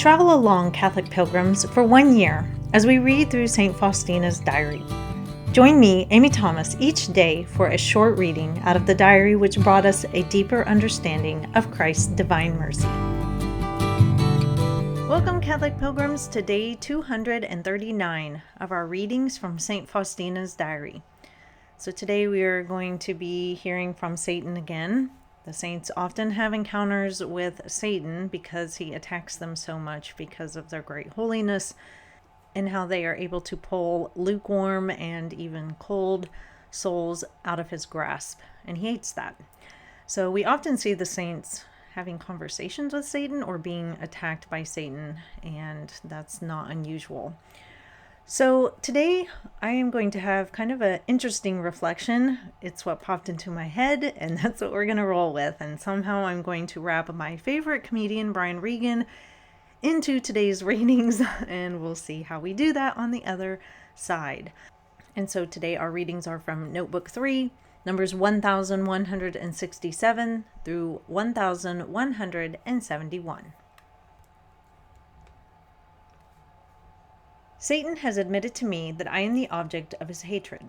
Travel along, Catholic pilgrims, for 1 year as we read through St. Faustina's diary. Join me, Amy Thomas, each day for a short reading out of the diary which brought us a deeper understanding of Christ's divine mercy. Welcome, Catholic pilgrims, to day 239 of our readings from St. Faustina's diary. So today we are going to be hearing from Satan again. The saints often have encounters with Satan because he attacks them so much because of their great holiness and how they are able to pull lukewarm and even cold souls out of his grasp. And he hates that. So we often see the saints having conversations with Satan or being attacked by Satan, and that's not unusual. So today I am going to have kind of an interesting reflection. It's what popped into my head, and that's what we're going to roll with. And somehow I'm going to wrap my favorite comedian, Regan, into today's readings, and we'll see how we do that on the other side. And so today our readings are from Notebook 3, numbers 1167 through 1171. Satan has admitted to me that I am the object of his hatred.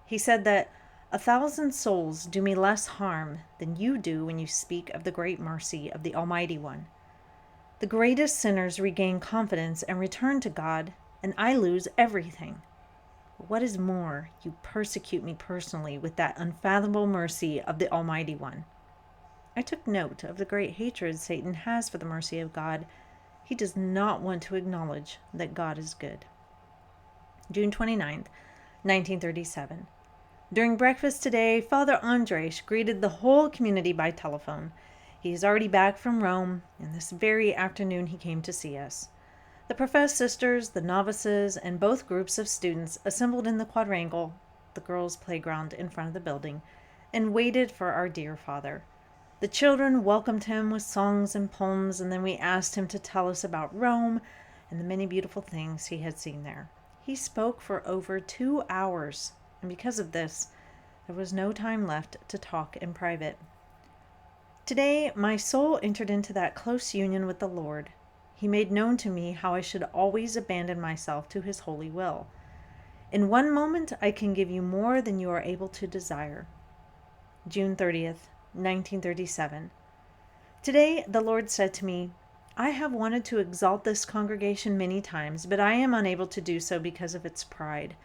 He said that 1,000 souls do me less harm than you do when you speak of the great mercy of the Almighty One. The greatest sinners regain confidence and return to God, and I lose everything. But what is more, you persecute me personally with that unfathomable mercy of the Almighty One. I took note of the great hatred Satan has for the mercy of God. He does not want to acknowledge that God is good. June 29th, 1937. During breakfast today, Father Andres greeted the whole community by telephone. He is already back from Rome, and this very afternoon he came to see us. The professed sisters, the novices, and both groups of students assembled in the quadrangle, the girls' playground in front of the building, and waited for our dear Father. The children welcomed him with songs and poems, and then we asked him to tell us about Rome and the many beautiful things he had seen there. He spoke for over 2 hours, and because of this, there was no time left to talk in private. Today, my soul entered into that close union with the Lord. He made known to me how I should always abandon myself to his holy will. In one moment, I can give you more than you are able to desire. June 30th, 1937. Today, the Lord said to me, I have wanted to exalt this congregation many times, but I am unable to do so because of its pride.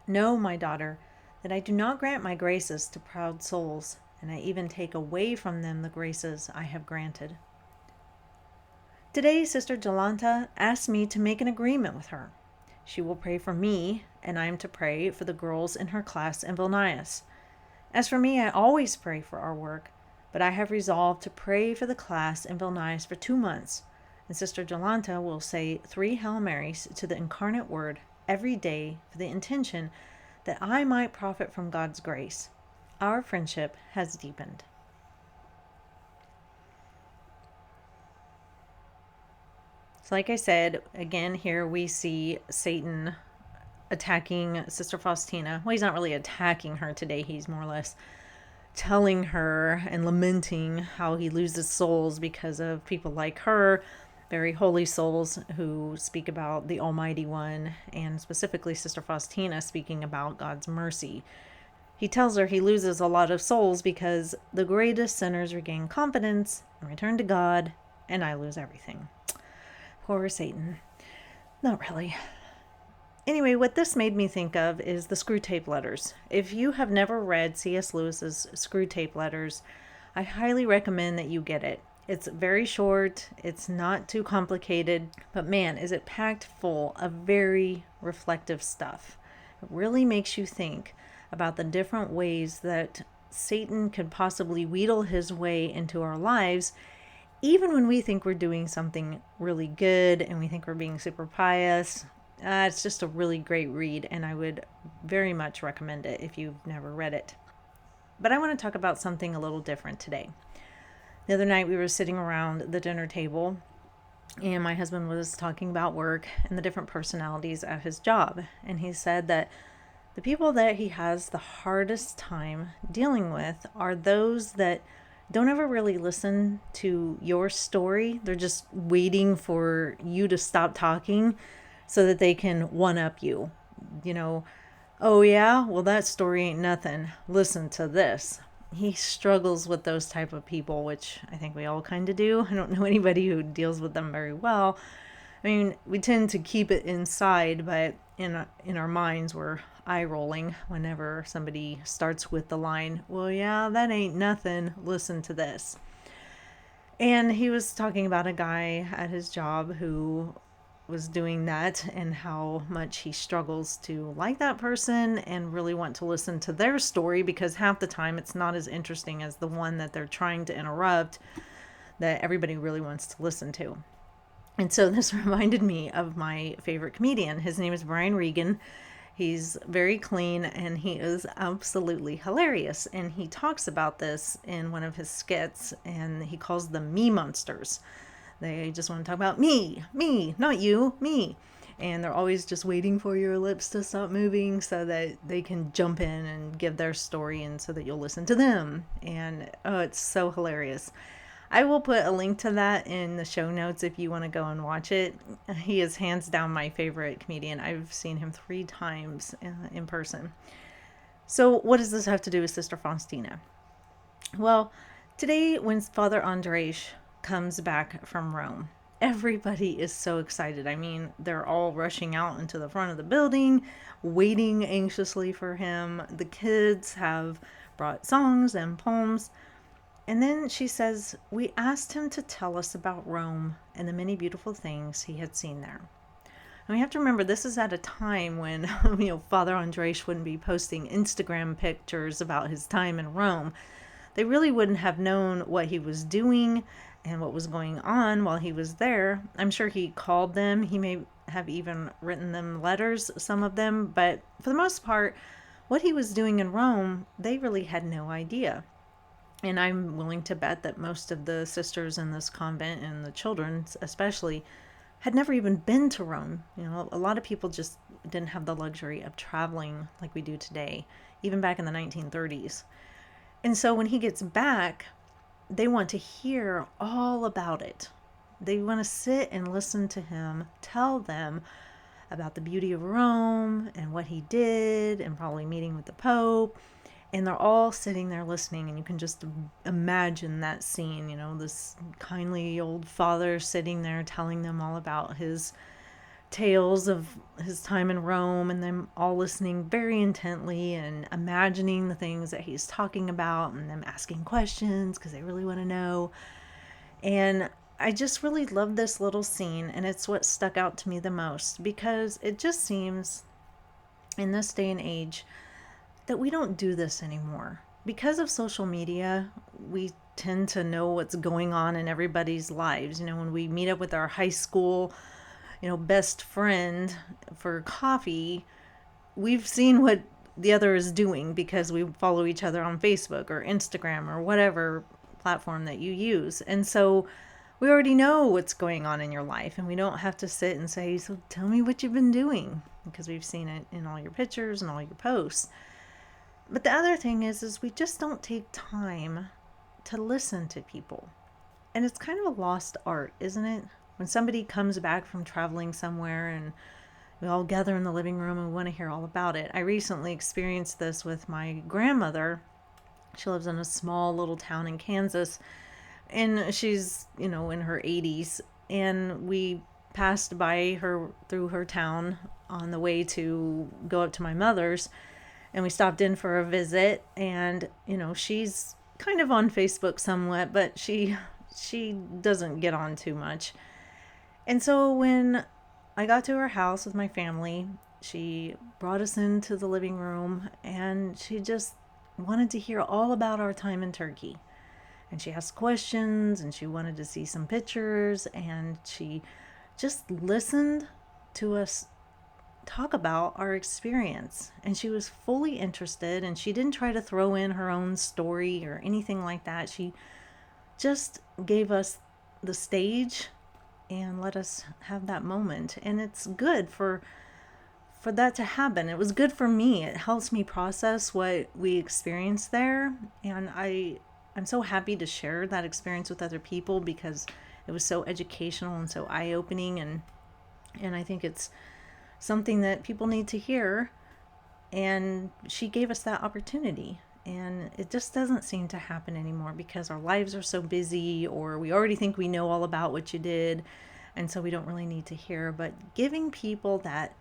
Know, my daughter, that I do not grant my graces to proud souls, and I even take away from them the graces I have granted. Today, Sister Jolanta asked me to make an agreement with her. She will pray for me, and I am to pray for the girls in her class in Vilnius. As for me, I always pray for our work, but I have resolved to pray for the class in Vilnius for 2 months, and Sister Jolanta will say 3 Hail Marys to the Incarnate Word every day for the intention that I might profit from God's grace. Our friendship has deepened. So like I said, again, here we see Satan attacking Sister Faustina. Well, he's not really attacking her today. He's more or less telling her and lamenting how he loses souls because of people like her, very holy souls who speak about the Almighty One, and specifically Sister Faustina speaking about God's mercy. He tells her he loses a lot of souls because the greatest sinners regain confidence and return to God, and I lose everything. Poor Satan. Not really. Anyway, what this made me think of is the Screw Tape Letters. If you have never read C.S. Lewis's Screw Tape Letters, I highly recommend that you get it. It's very short, it's not too complicated, but man, is it packed full of very reflective stuff. It really makes you think about the different ways that Satan could possibly wheedle his way into our lives, even when we think we're doing something really good and we think we're being super pious. It's just a really great read, and I would very much recommend it if you've never read it. But I want to talk about something a little different today. The other night we were sitting around the dinner table, and my husband was talking about work and the different personalities at his job. And he said that the people that he has the hardest time dealing with are those that don't ever really listen to your story. They're just waiting for you to stop talking so that they can one up you. You know, oh yeah, well that story ain't nothing. Listen to this. He struggles with those type of people, which I think we all kind of do. I don't know anybody who deals with them very well. I mean, we tend to keep it inside, but in our minds, we're eye rolling whenever somebody starts with the line, "Well, yeah, that ain't nothing. Listen to this." And he was talking about a guy at his job who was doing that and how much he struggles to like that person and really want to listen to their story, because half the time it's not as interesting as the one that they're trying to interrupt that everybody really wants to listen to. And so this reminded me of my favorite comedian. His name is Regan. He's very clean and he is absolutely hilarious. And he talks about this in one of his skits, and he calls them me monsters. They just want to talk about me, not you, me. And they're always just waiting for your lips to stop moving so that they can jump in and give their story and so that you'll listen to them. And oh, it's so hilarious. I will put a link to that in the show notes if you want to go and watch it. He is hands down my favorite comedian. I've seen him 3 times in person. So what does this have to do with Sister Faustina? Well, today when Father Andres comes back from Rome, everybody is so excited. I mean, they're all rushing out into the front of the building, waiting anxiously for him. The kids have brought songs and poems. And then she says, we asked him to tell us about Rome and the many beautiful things he had seen there. And we have to remember, this is at a time when, Father Andres wouldn't be posting Instagram pictures about his time in Rome. They really wouldn't have known what he was doing and what was going on while he was there. I'm sure he called them. He may have even written them letters, some of them. But for the most part, what he was doing in Rome, they really had no idea. And I'm willing to bet that most of the sisters in this convent, and the children especially, had never even been to Rome. A lot of people just didn't have the luxury of traveling like we do today, even back in the 1930s. And so when he gets back, they want to hear all about it. They want to sit and listen to him tell them about the beauty of Rome and what he did, and probably meeting with the Pope. And they're all sitting there listening, and you can just imagine that scene, this kindly old father sitting there telling them all about his tales of his time in Rome, and them all listening very intently and imagining the things that he's talking about, and them asking questions because they really want to know. And I just really love this little scene, and it's what stuck out to me the most, because it just seems in this day and age that we don't do this anymore. Because of social media, we tend to know what's going on in everybody's lives. When we meet up with our high school, best friend for coffee, we've seen what the other is doing because we follow each other on Facebook or Instagram or whatever platform that you use. And so we already know what's going on in your life, and we don't have to sit and say, so tell me what you've been doing, because we've seen it in all your pictures and all your posts. But the other thing is we just don't take time to listen to people. And it's kind of a lost art, isn't it? When somebody comes back from traveling somewhere and we all gather in the living room and we want to hear all about it. I recently experienced this with my grandmother. She lives in a small little town in Kansas, and she's, in her 80s. And we passed by her through her town on the way to go up to my mother's. And we stopped in for a visit, and she's kind of on Facebook somewhat, but she doesn't get on too much. And so when I got to her house with my family, she brought us into the living room, and she just wanted to hear all about our time in Turkey. And she asked questions, and she wanted to see some pictures, and she just listened to us talk about our experience. And she was fully interested, and she didn't try to throw in her own story or anything like that. She just gave us the stage and let us have that moment. And it's good for that to happen. It was good for me. It helps me process what we experienced there. And I I'm so happy to share that experience with other people because it was so educational and so eye-opening, and I think it's something that people need to hear, and she gave us that opportunity. And it just doesn't seem to happen anymore because our lives are so busy, or we already think we know all about what you did, and so we don't really need to hear. But giving people that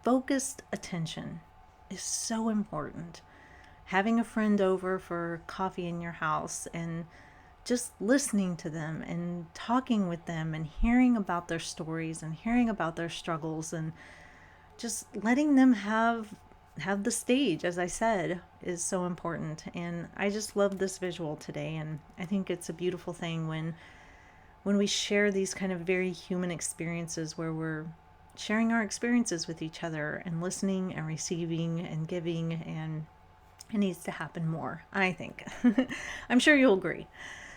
focused attention is so important. Having a friend over for coffee in your house and just listening to them and talking with them and hearing about their stories and hearing about their struggles, and just letting them have the stage, as I said, is so important. And I just love this visual today, and I think it's a beautiful thing when we share these kind of very human experiences, where we're sharing our experiences with each other and listening and receiving and giving, and it needs to happen more, I think. I'm sure you'll agree.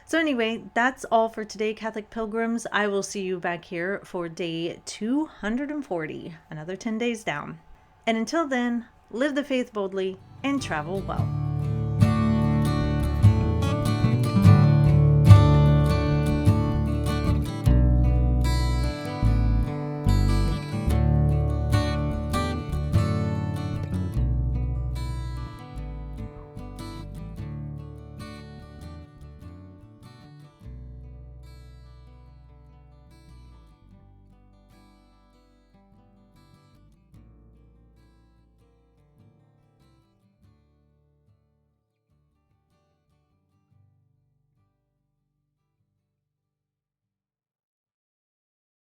So anyway, that's all for today, Catholic Pilgrims. I will see you back here for day 240, another 10 days down. And until then, live the faith boldly and travel well.